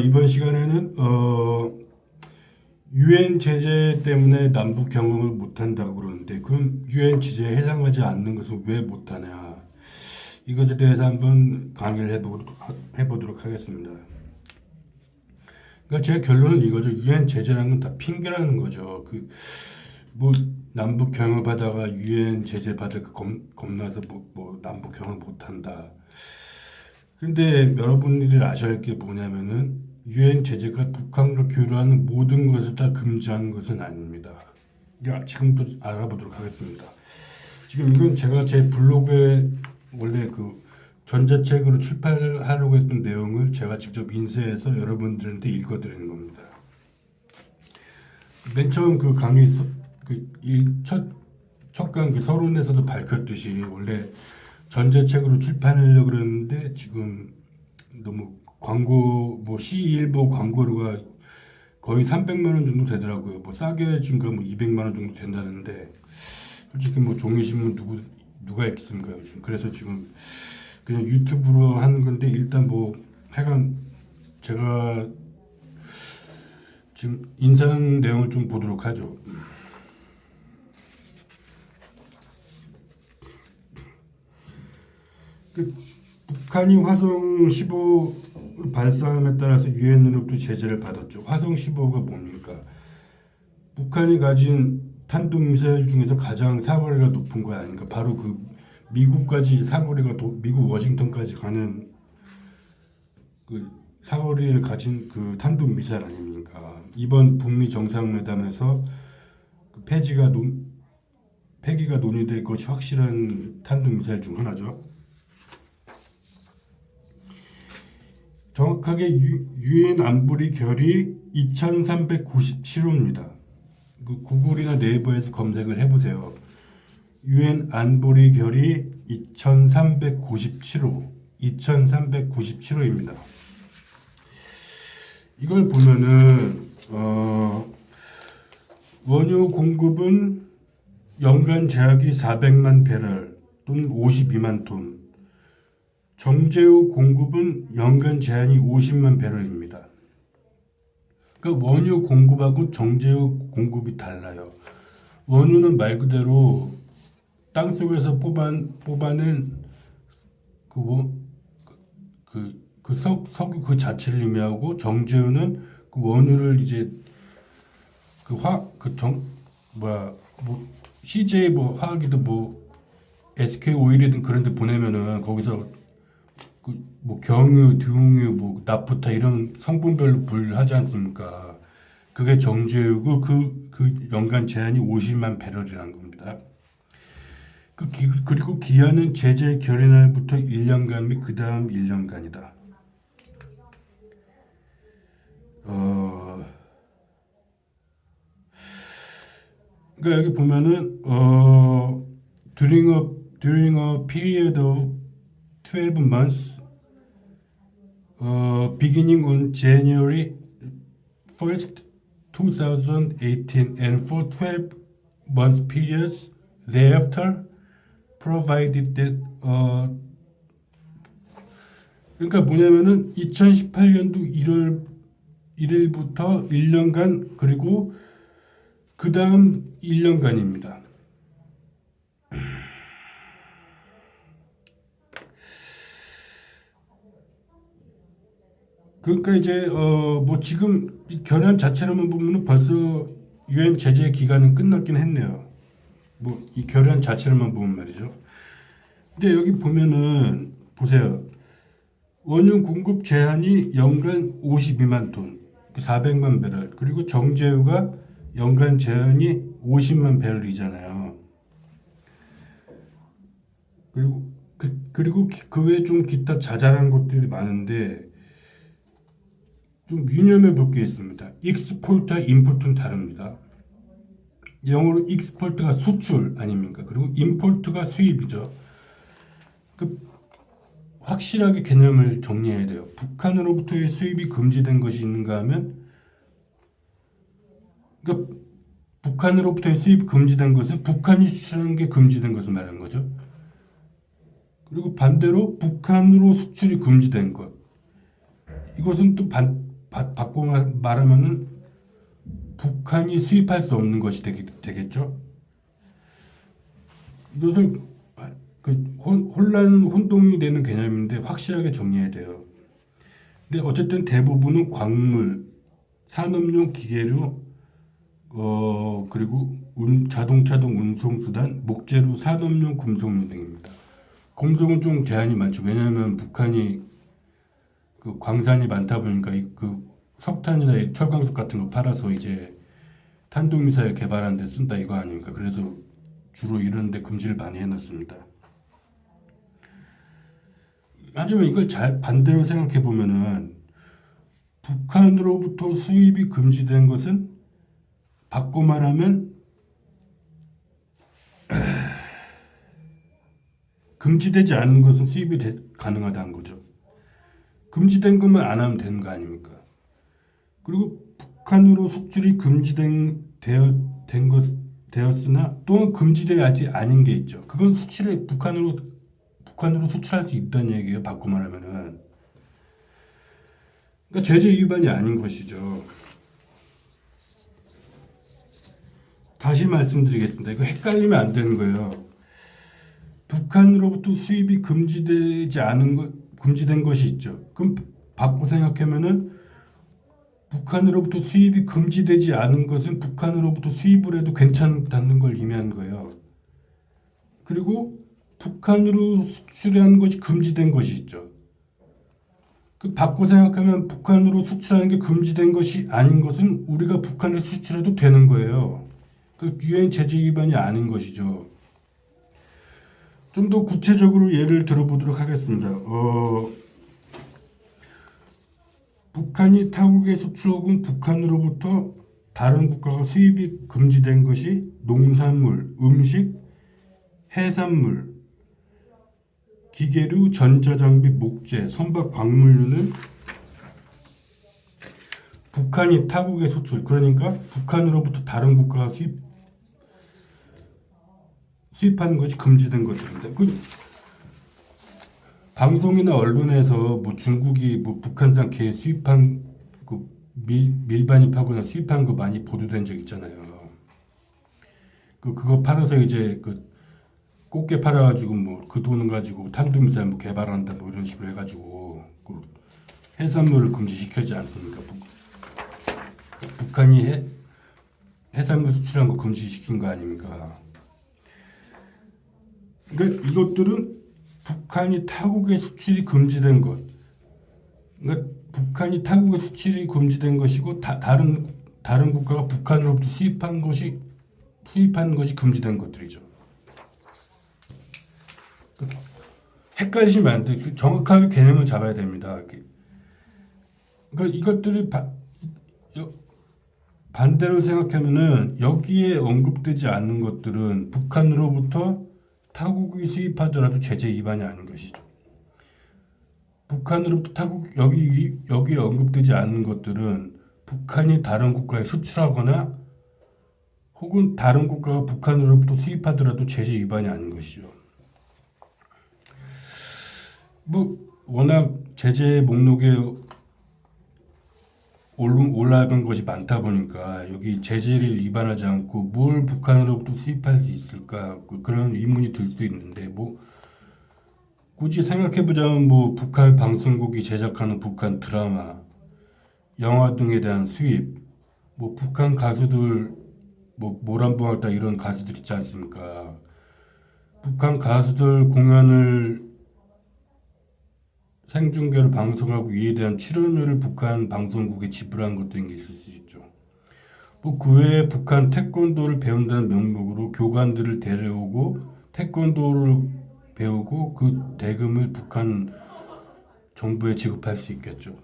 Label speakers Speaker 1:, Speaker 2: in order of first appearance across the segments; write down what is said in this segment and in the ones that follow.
Speaker 1: 이번 시간에는 유엔 제재 때문에 남북 경험을 못한다고 그러는데, 그럼 유엔 제재에 해당하지 않는 것은 왜 못하냐, 이것에 대해서 한번 강의를 해보도록 하겠습니다. 그러니까 제 결론은 이거죠. 유엔 제재라는 건 다 핑계라는 거죠. 뭐 남북 경험하다가 유엔 제재 받을까 겁나서 뭐 남북 경험 못한다. 근데 여러분들이 아셔야 할 게 뭐냐면은, 유엔 제재가 북한과 교류하는 모든 것을 다 금지하는 것은 아닙니다. 지금도 알아보도록 하겠습니다. 지금 이건 제가 제 블로그에 원래 전자책으로 출판하려고 했던 내용을 제가 직접 인쇄해서 여러분들한테 읽어드리는 겁니다. 맨 처음 강의 첫 강의 서론에서도 밝혔듯이 원래 전자책으로 출판하려고 그랬는데, 지금 너무 시일보 광고료가 거의 300만 원 정도 되더라고요. 싸게 준가 200만 원 정도 된다는데, 솔직히 종이신문 누가 읽겠습니까 요즘. 그래서 지금 그냥 유튜브로 하는 건데, 일단 하여간 제가 지금 인상 내용을 좀 보도록 하죠. 북한이 화성 15 발사함에 따라서 유엔으로부터 제재를 받았죠. 화성 15가 뭡니까? 북한이 가진 탄도미사일 중에서 가장 사거리가 높은 거 아닌가? 바로 미국까지 미국 워싱턴까지 가는 사거리를 가진 탄도미사일 아닙니까? 이번 북미 정상회담에서 폐기가 논의될 것이 확실한 탄도미사일 중 하나죠. 정확하게 유엔 안보리 결의 2397호입니다. 구글이나 네이버에서 검색을 해보세요. 유엔 안보리 결의 2397호입니다. 이걸 보면은 원유 공급은 연간 제약이 400만 배럴 또는 52만 톤, 정제유 공급은 연간 제한이 50만 배럴입니다. 그러니까 원유 공급하고 정제유 공급이 달라요. 원유는 말 그대로 땅속에서 뽑아낸 석유 그 자체를 의미하고, 정제유는 원유를 이제 CJ 화학이든 SK 오일이든 그런 데 보내면은 거기서 경유, 등유, 나프타 이런 성분별로 분류하지 않습니까? 그게 정제유고, 그 연간 제한이 50만 배럴이라는 겁니다. 그리고 기한은 제재 결의 날부터 1년간 및 그 다음 1년간이다. 그러니까 여기 보면은 during a period of 12 months beginning on January 1st, 2018 and for 12 months periods thereafter, provided that 그러니까 뭐냐면은 2018년도 1월 1일부터 1년간, 그리고 그 다음 1년간입니다. 그러니까 이제 지금 이 결의안 자체로만 보면은 벌써 유엔 제재 기간은 끝났긴 했네요. 이 결의안 자체로만 보면 말이죠. 근데 여기 보면은 보세요. 원유 공급 제한이 연간 52만 톤, 400만 배럴, 그리고 정제유가 연간 제한이 50만 배럴이잖아요. 그리고 그 외에 좀 기타 자잘한 것들이 많은데, 좀 유념해 볼 게 있습니다. 익스포트와 임포트는 다릅니다. 영어로 익스포트가 수출 아닙니까? 그리고 임포트가 수입이죠. 확실하게 개념을 정리해야 돼요. 북한으로부터의 수입이 금지된 것이 있는가 하면, 그러니까 북한으로부터의 수입 금지된 것은 북한이 수출하는 게 금지된 것을 말하는 거죠. 그리고 반대로 북한으로 수출이 금지된 것. 이것은 또 바꿔 말하면은 북한이 수입할 수 없는 것이 되겠죠. 이것을 혼동이 되는 개념인데 확실하게 정리해야 돼요. 근데 어쨌든 대부분은 광물, 산업용 기계류, 그리고 자동차 등 운송수단, 목재류, 산업용 금속류 등입니다. 금속은 좀 제한이 많죠. 왜냐하면 북한이 그 광산이 많다 보니까 그 석탄이나 철광석 같은 거 팔아서 이제 탄도미사일 개발하는 데 쓴다 이거 아닙니까? 그래서 주로 이런 데 금지를 많이 해놨습니다. 하지만 이걸 잘 반대로 생각해 보면은 북한으로부터 수입이 금지된 것은 바꿔 말하면 금지되지 않은 것은 수입이 가능하다는 거죠. 금지된 것만 안 하면 되는 거 아닙니까? 그리고 북한으로 수출이 되었으나 또한 금지되지 않은 게 있죠. 그건 북한으로 수출할 수 있다는 얘기예요. 바꿔 말하면은. 그러니까 제재 위반이 아닌 것이죠. 다시 말씀드리겠습니다. 이거 헷갈리면 안 되는 거예요. 북한으로부터 수입이 금지된 것이 있죠. 그럼 바꿔 생각하면은 북한으로부터 수입이 금지되지 않은 것은 북한으로부터 수입을 해도 괜찮다는 걸 의미하는 거예요. 그리고 북한으로 수출하는 것이 금지된 것이 있죠. 바꿔 생각하면 북한으로 수출하는 게 금지된 것이 아닌 것은 우리가 북한에 수출해도 되는 거예요. 그 유엔 제재 위반이 아닌 것이죠. 좀 더 구체적으로 예를 들어보도록 하겠습니다. 북한이 타국에 수출 혹은 북한으로부터 다른 국가가 수입이 금지된 것이 농산물, 음식, 해산물, 기계류, 전자장비, 목재, 선박, 광물류는 북한이 타국에 수출, 그러니까 북한으로부터 다른 국가가 수입하는 것이 금지된 것들인데, 방송이나 언론에서 뭐 중국이 뭐 북한산 개 수입한 그 밀반입하거나 수입한 거 많이 보도된 적 있잖아요. 그거 팔아서 이제 꽃게 팔아가지고 뭐 그 돈을 가지고 탄도미사일 뭐 개발한다 뭐 이런 식으로 해가지고 해산물을 금지시켜지 않습니까? 북한이 해산물 수출한 거 금지시킨 거 아닙니까? 그러니까 이것들은 북한이 타국에 수출이 금지된 것, 그러니까 북한이 타국에 수출이 금지된 것이고 다른 국가가 북한으로부터 수입한 것이 금지된 것들이죠. 헷갈리시면 안 돼요. 정확하게 개념을 잡아야 됩니다. 그러니까 이것들이 반대로 생각하면은 여기에 언급되지 않는 것들은 북한으로부터 타국이 수입하더라도 제재 위반이 아닌 것이죠. 북한으로부터 여기에 언급되지 않는 것들은 북한이 다른 국가에 수출하거나 혹은 다른 국가가 북한으로부터 수입하더라도 제재 위반이 아닌 것이죠. 뭐 워낙 제재 목록에 올라간 것이 많다 보니까 여기 제재를 위반하지 않고 뭘 북한으로부터 수입할 수 있을까 그런 의문이 들 수도 있는데 뭐 굳이 생각해보자면 뭐 북한 방송국이 제작하는 북한 드라마, 영화 등에 대한 수입, 뭐 북한 가수들 뭐 모란봉학다 이런 가수들 있지 않습니까? 북한 가수들 공연을 생중계로 방송하고 이에 대한 출연료를 북한 방송국에 지불한 것 등이 있을 수 있죠. 뭐 그 외에 북한 태권도를 배운다는 명목으로 교관들을 데려오고 태권도를 배우고 그 대금을 북한 정부에 지급할 수 있겠죠.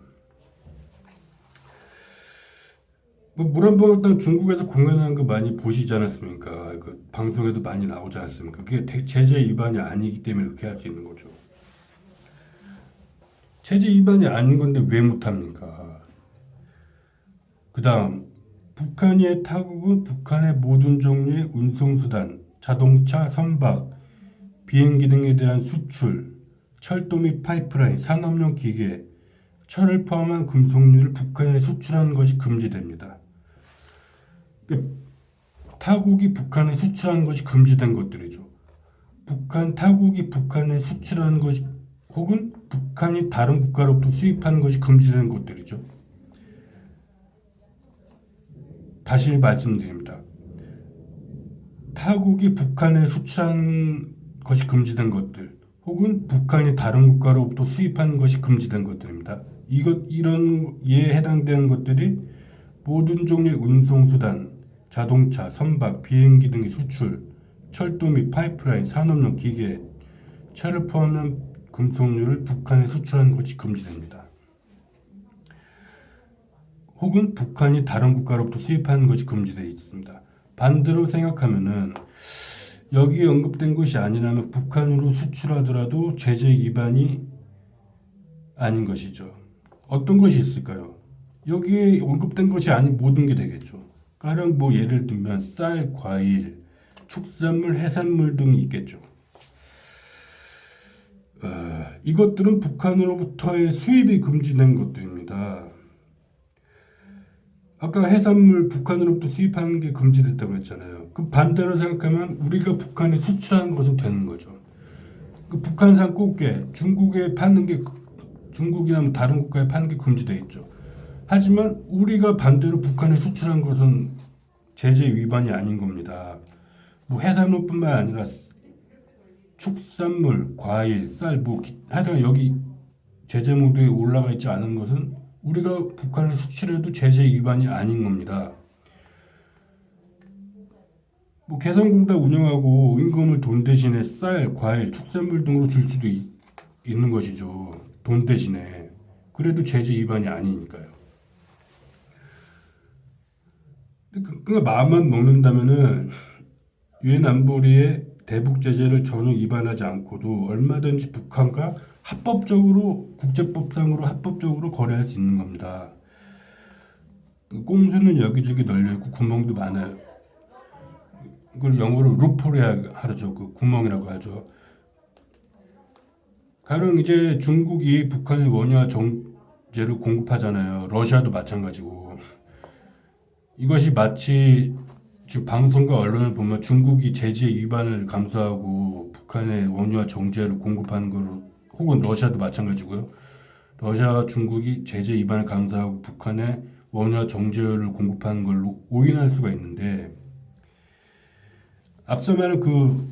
Speaker 1: 뭐 모란봉학당 중국에서 공연하는 거 많이 보시지 않았습니까? 그 방송에도 많이 나오지 않습니까? 그게 제재 위반이 아니기 때문에 그렇게 할 수 있는 거죠. 제재 위반이 아닌 건데 왜 못합니까? 그 다음 북한의 타국은 북한의 모든 종류의 운송수단, 자동차, 선박, 비행기 등에 대한 수출, 철도 및 파이프라인, 산업용 기계, 철을 포함한 금속류를 북한에 수출하는 것이 금지됩니다. 타국이 북한에 수출하는 것이 금지된 것들이죠. 타국이 북한에 수출하는 것이 혹은 북한이 다른 국가로부터 수입하는 것이 금지된 것들이죠. 다시 말씀드립니다. 타국이 북한에 수출한 것이 금지된 것들 혹은 북한이 다른 국가로부터 수입하는 것이 금지된 것들입니다. 이런 예에 해당되는 것들이 모든 종류의 운송수단, 자동차, 선박, 비행기 등의 수출, 철도 및 파이프라인, 산업용 기계, 철을 포함한 금속류를 북한에 수출하는 것이 금지됩니다. 혹은 북한이 다른 국가로부터 수입하는 것이 금지되어 있습니다. 반대로 생각하면은 여기에 언급된 것이 아니라면 북한으로 수출하더라도 제재 위반이 아닌 것이죠. 어떤 것이 있을까요? 여기에 언급된 것이 아닌 모든 게 되겠죠. 가령 예를 들면 쌀, 과일, 축산물, 해산물 등이 있겠죠. 이것들은 북한으로부터의 수입이 금지된 것들입니다. 아까 해산물 북한으로부터 수입하는 게 금지됐다고 했잖아요. 그 반대로 생각하면 우리가 북한에 수출하는 것은 되는 거죠. 그 북한산 꽃게 중국에 파는 게 중국이나 다른 국가에 파는 게 금지되어 있죠. 하지만 우리가 반대로 북한에 수출한 것은 제재 위반이 아닌 겁니다. 해산물뿐만 아니라 축산물, 과일, 쌀, 하여튼 여기 제재 모드에 올라가 있지 않은 것은 우리가 북한에 수출해도 제재 위반이 아닌 겁니다. 개성공단 운영하고 임금을 돈 대신에 쌀, 과일, 축산물 등으로 줄 수도 있는 것이죠. 돈 대신에. 그래도 제재 위반이 아니니까요. 그러니까 마음만 먹는다면은 유엔 안보리의 대북 제재를 전혀 위반하지 않고도 얼마든지 북한과 합법적으로 국제법상으로 합법적으로 거래할 수 있는 겁니다. 꼼수는 여기저기 널려 있고 구멍도 많아요. 그걸 영어로 루폴이라 하죠. 그 구멍이라고 하죠. 가령 이제 중국이 북한에 원유와 정제를 공급하잖아요. 러시아도 마찬가지고. 이것이 마치 지금 방송과 언론을 보면 중국이 제재 위반을 감수하고 북한에 원유와 정제를 공급하는 거로 혹은 러시아도 마찬가지고요. 러시아와 중국이 제재 위반을 감수하고 북한에 원유와 정제를 공급하는 걸로 오인할 수가 있는데 앞서 말한 그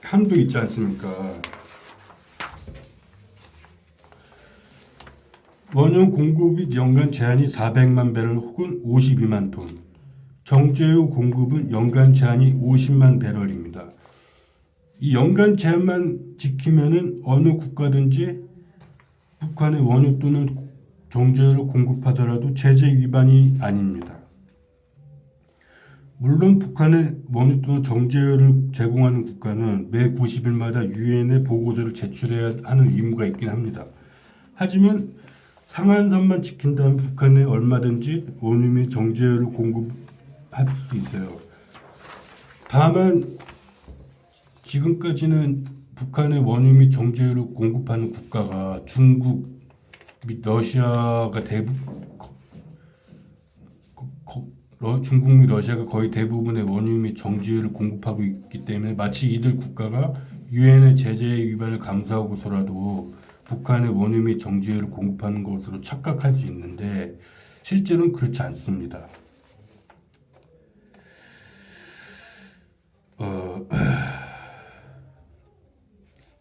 Speaker 1: 함도 있지 않습니까? 원유 공급이 연간 제한이 400만 배럴 혹은 52만 톤. 정제유 공급은 연간 제한이 50만 배럴입니다. 이 연간 제한만 지키면은 어느 국가든지 북한에 원유 또는 정제유를 공급하더라도 제재 위반이 아닙니다. 물론 북한에 원유 또는 정제유를 제공하는 국가는 매 90일마다 유엔에 보고서를 제출해야 하는 의무가 있긴 합니다. 하지만 상한선만 지킨다면 북한에 얼마든지 원유 및 정제유를 공급할 수 있어요. 다만 지금까지는 북한에 원유 및 정제유를 공급하는 국가가 중국 및 러시아가 중국 및 러시아가 거의 대부분의 원유 및 정제유를 공급하고 있기 때문에 마치 이들 국가가 유엔의 제재 위반을 감수하고서라도 북한의 원유 및 정제유를 공급하는 것으로 착각할 수 있는데 실제로는 그렇지 않습니다.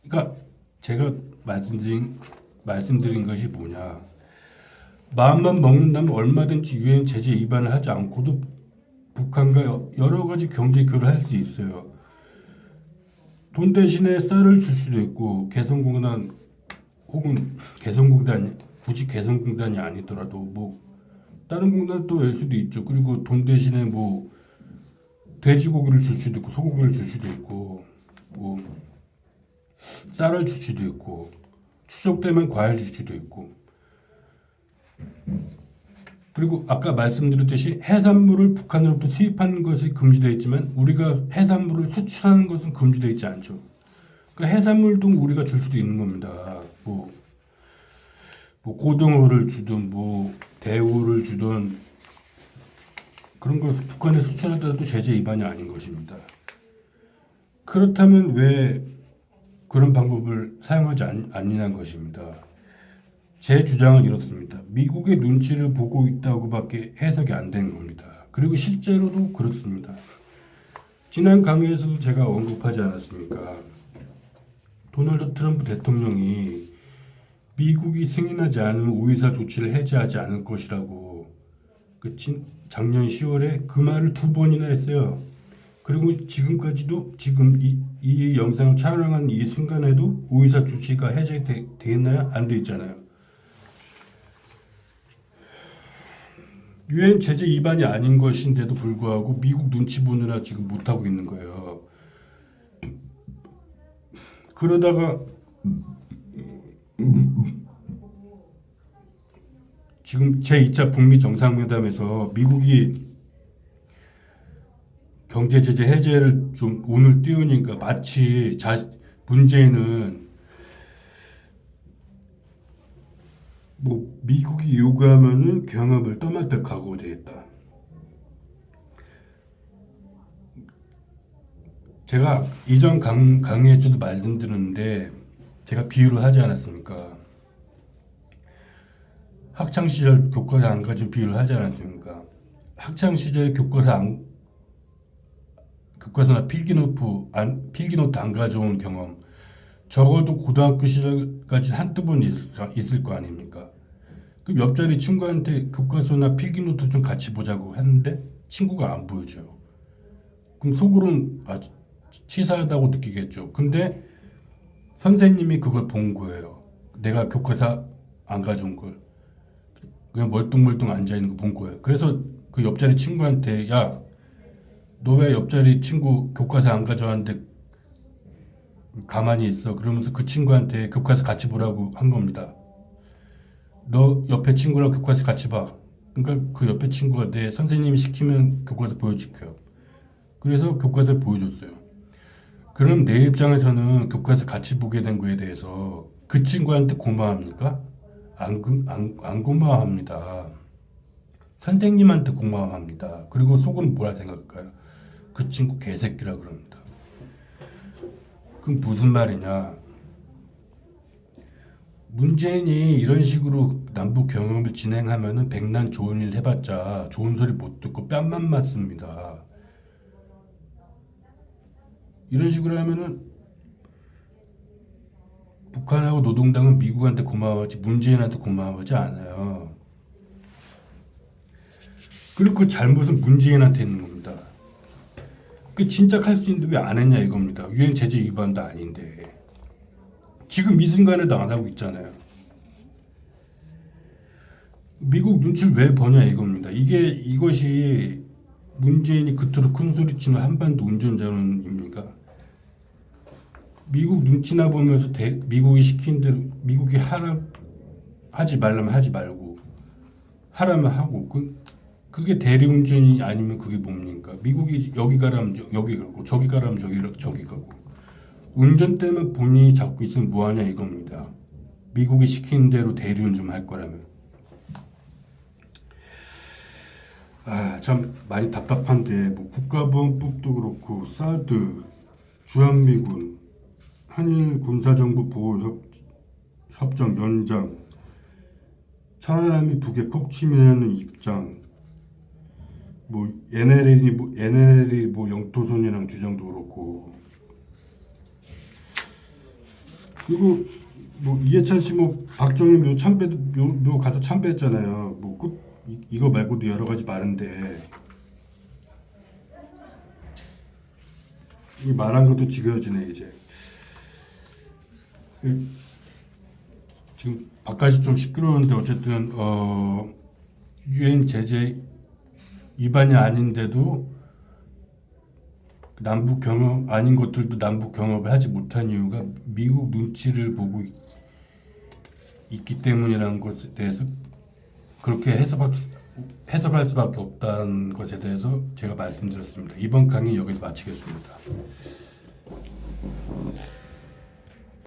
Speaker 1: 그러니까 제가 말씀드린 것이 뭐냐, 마음만 먹는다면 얼마든지 유엔 제재 위반을 하지 않고도 북한과 여러 가지 경제 교류를 할 수 있어요. 돈 대신에 쌀을 줄 수도 있고 개성공단 혹은 굳이 개성공단이 아니더라도 다른 공단도 열 수도 있죠. 그리고 돈 대신에 돼지고기를 줄 수도 있고 소고기를 줄 수도 있고 쌀을 줄 수도 있고 추석 되면 과일 줄 수도 있고, 그리고 아까 말씀드렸듯이 해산물을 북한으로부터 수입하는 것이 금지되어 있지만 우리가 해산물을 수출하는 것은 금지되어 있지 않죠. 그 해산물도 우리가 줄 수도 있는 겁니다. 뭐 고등어를 주든 뭐 대우를 주든 그런 걸 북한에 수출하더라도 제재 위반이 아닌 것입니다. 그렇다면 왜 그런 방법을 사용하지 않느냐는 것입니다. 제 주장은 이렇습니다. 미국의 눈치를 보고 있다고밖에 해석이 안 되는 겁니다. 그리고 실제로도 그렇습니다. 지난 강의에서도 제가 언급하지 않았습니까? 도널드 트럼프 대통령이 미국이 승인하지 않으면 우회사 조치를 해제하지 않을 것이라고 작년 10월에 그 말을 2번이나 했어요. 그리고 지금까지도 지금 이 영상을 촬영한 이 순간에도 우회사 조치가 해제돼 있나요? 안 돼 있잖아요. 유엔 제재 위반이 아닌 것인데도 불구하고 미국 눈치 보느라 지금 못하고 있는 거예요. 그러다가 지금 제2차 북미 정상회담에서 미국이 경제 제재 해제를 좀 운을 띄우니까 마치 문제는 뭐 미국이 요구하면은 경협을 떠맡을 각오가 되겠다. 제가 이전 강의에서도 말씀드렸는데 제가 비유를 하지 않았습니까? 학창 시절 교과서 안 가진 비유를 하지 않았습니까? 학창 시절 교과서나 필기노트 안 가져온 경험, 적어도 고등학교 시절까지 한두 번 있을 거 아닙니까? 그럼 옆자리 친구한테 교과서나 필기노트 좀 같이 보자고 했는데 친구가 안 보여줘요. 그럼 속으로는 치사하다고 느끼겠죠. 근데 선생님이 그걸 본 거예요. 내가 교과서 안 가져온 걸. 그냥 멀뚱멀뚱 앉아있는 거 본 거예요. 그래서 그 옆자리 친구한테 야, 너 왜 옆자리 친구 교과서 안 가져왔는데 가만히 있어? 그러면서 그 친구한테 교과서 같이 보라고 한 겁니다. 너 옆에 친구랑 교과서 같이 봐. 그러니까 그 옆에 친구가 내 선생님이 시키면 교과서 보여줄게요. 그래서 교과서를 보여줬어요. 그럼 내 입장에서는 교과서 같이 보게 된 거에 대해서 그 친구한테 고마워합니까? 안 고마워합니다. 선생님한테 고마워합니다. 그리고 속은 뭐라 생각할까요? 그 친구 개새끼라 그럽니다. 그럼 무슨 말이냐? 문재인이 이런 식으로 남북 경협을 진행하면은 백난 좋은 일 해봤자 좋은 소리 못 듣고 뺨만 맞습니다. 이런 식으로 하면은 북한하고 노동당은 미국한테 고마워하지 문재인한테 고마워하지 않아요. 그리고 그 잘못은 문재인한테 있는 겁니다. 그 진짜 할 수 있는데 왜 안 했냐 이겁니다. 유엔 제재 위반도 아닌데 지금 이 순간에도 안 하고 있잖아요. 미국 눈치를 왜 보냐 이겁니다. 이것이 문재인이 그토록 큰 소리치는 한반도 운전자론입니까? 미국 눈치나 보면서 미국이 시킨 대로 미국이 하지 말라면 하지 말고 하라면 하고 그게 대리운전이 아니면 그게 뭡니까? 미국이 여기 가라면 여기 가고 저기 가라면 저기 가고 운전대만 본인이 잡고 있으면 뭐하냐 이겁니다. 미국이 시키는 대로 대리운전 할 거라면 참 많이 답답한데 뭐 국가보안법도 그렇고 사드, 주한미군, 한일 군사정보 보호 협정 연장, 천안함이 북에 폭침이라는 입장, 뭐 NLL이 뭐 영토선이랑 주장도 그렇고 그리고 뭐 이해찬 씨 뭐 박정희 묘 가서 참배했잖아요. 뭐 이거 말고도 여러 가지 많은데 이 말한 것도 지겨워지네 이제. 지금 바깥이 좀 시끄러운데 어쨌든 유엔 제재 위반이 아닌데도 남북 경협 아닌 것들도 남북 경협을 하지 못한 이유가 미국 눈치를 보고 있기 때문이라는 것에 대해서 그렇게 해석할 수밖에 없다는 것에 대해서 제가 말씀드렸습니다. 이번 강의 여기서 마치겠습니다.